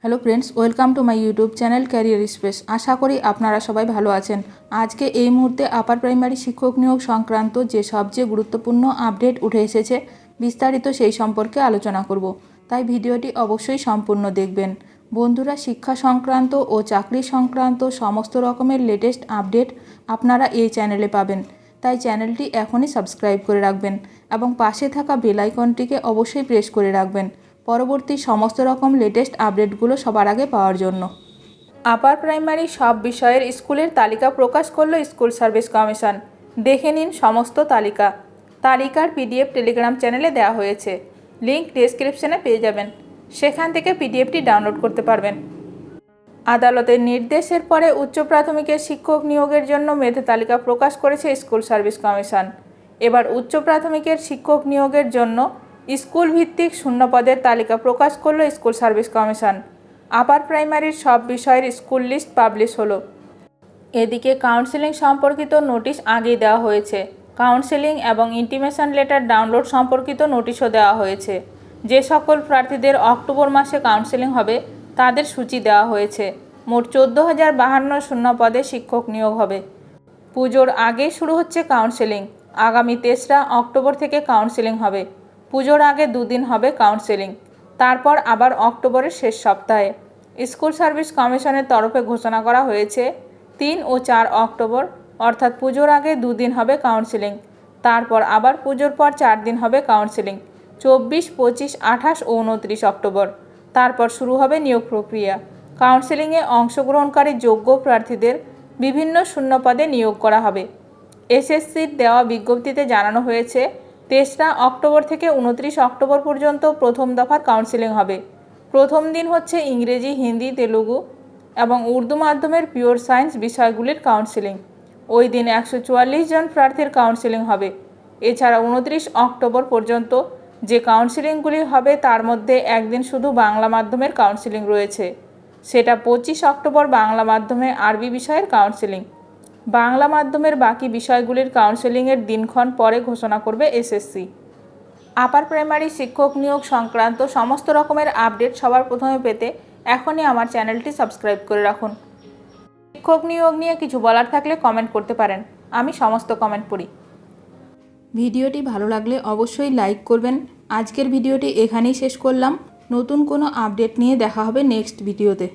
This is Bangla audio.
Hello friends, welcome to my YouTube channel career space. আশা করি আপনারা সবাই ভালো আছেন। আজকে এই মুহূর্তে আপার প্রাইমারি শিক্ষক নিয়োগ সংক্রান্ত যে সবচেয়ে গুরুত্বপূর্ণ আপডেট উঠে এসেছে, বিস্তারিত সেই সম্পর্কে আলোচনা করব। তাই ভিডিওটি অবশ্যই সম্পূর্ণ দেখবেন। বন্ধুরা, শিক্ষা সংক্রান্ত ও চাকরি সংক্রান্ত সমস্ত রকমের লেটেস্ট আপডেট আপনারা এই চ্যানেলে পাবেন। তাই চ্যানেলটি এখনই সাবস্ক্রাইব করে রাখবেন এবং পাশে থাকা বেল আইকনটিকে অবশ্যই প্রেস করে রাখবেন পরবর্তী সমস্ত রকম লেটেস্ট আপডেটগুলো সবার আগে পাওয়ার জন্য। আপার প্রাইমারি সব বিষয়ের স্কুলের তালিকা প্রকাশ করলো স্কুল সার্ভিস কমিশন। দেখে নিন সমস্ত তালিকার পিডিএফ টেলিগ্রাম চ্যানেলে দেওয়া হয়েছে। লিংক ডেসক্রিপশনে পেয়ে যাবেন, সেখান থেকে পিডিএফটি ডাউনলোড করতে পারবেন। আদালতের নির্দেশের পরে উচ্চ প্রাথমিকের শিক্ষক নিয়োগের জন্য মেধা তালিকা প্রকাশ করেছে স্কুল সার্ভিস কমিশন। এবার উচ্চ প্রাথমিকের শিক্ষক নিয়োগের জন্য স্কুল ভিত্তিক শূন্য পদের তালিকা প্রকাশ করল স্কুল সার্ভিস কমিশন। আপার প্রাইমারির সব বিষয়ের স্কুল লিস্ট পাবলিশ হলো। এদিকে কাউন্সেলিং সম্পর্কিত নোটিশ আগেই দেওয়া হয়েছে। কাউন্সেলিং এবং ইন্টিমেশন লেটার ডাউনলোড সম্পর্কিত নোটিশও দেওয়া হয়েছে। যে সকল প্রার্থীদের অক্টোবর মাসে কাউন্সেলিং হবে তাদের সূচি দেওয়া হয়েছে। মোট 14,052 শূন্য পদে শিক্ষক নিয়োগ হবে। পুজোর আগেই শুরু হচ্ছে কাউন্সেলিং। আগামী 3রা অক্টোবর থেকে কাউন্সেলিং হবে। পুজোর আগে দুদিন হবে কাউন্সেলিং, তারপর আবার অক্টোবরের শেষ সপ্তাহে। স্কুল সার্ভিস কমিশনের তরফে ঘোষণা করা হয়েছে 3 ও 4 অক্টোবর, অর্থাৎ পুজোর আগে দুদিন হবে কাউন্সেলিং, তারপর আবার পুজোর পর 4 দিন হবে কাউন্সেলিং। 24, 25, 28 ও 29 অক্টোবর তারপর শুরু হবে নিয়োগ প্রক্রিয়া। কাউন্সেলিংয়ে অংশগ্রহণকারী যোগ্য প্রার্থীদের বিভিন্ন শূন্য পদে নিয়োগ করা হবে। এসএসসির দেওয়া বিজ্ঞপ্তিতে জানানো হয়েছে 3রা অক্টোবর থেকে 29 অক্টোবর পর্যন্ত প্রথম দফার কাউন্সেলিং হবে। প্রথম দিন হচ্ছে ইংরেজি, হিন্দি, তেলুগু এবং উর্দু মাধ্যমের পিওর সায়েন্স বিষয়গুলির কাউন্সেলিং। ওই দিন 144 জন প্রার্থীর কাউন্সেলিং হবে। এছাড়া 29 অক্টোবর পর্যন্ত যে কাউন্সেলিংগুলি হবে তার মধ্যে একদিন শুধু বাংলা মাধ্যমের কাউন্সেলিং রয়েছে, সেটা 25 অক্টোবর বাংলা মাধ্যমে আরবি বিষয়ের কাউন্সেলিং। বাংলা মাধ্যমের বাকি বিষয়গুলির কাউন্সেলিংয়ের দিনক্ষণ পরে ঘোষণা করবে এসএসসি। আপার প্রাইমারি শিক্ষক নিয়োগ সংক্রান্ত সমস্ত রকমের আপডেট সবার প্রথমে পেতে এখনই আমার চ্যানেলটি সাবস্ক্রাইব করে রাখুন। শিক্ষক নিয়োগ নিয়ে কিছু বলার থাকলে কমেন্ট করতে পারেন, আমি সমস্ত কমেন্ট পড়ি। ভিডিওটি ভালো লাগলে অবশ্যই লাইক করবেন। আজকের ভিডিওটি এখানেই শেষ করলাম। নতুন কোনো আপডেট নিয়ে দেখা হবে নেক্সট ভিডিওতে।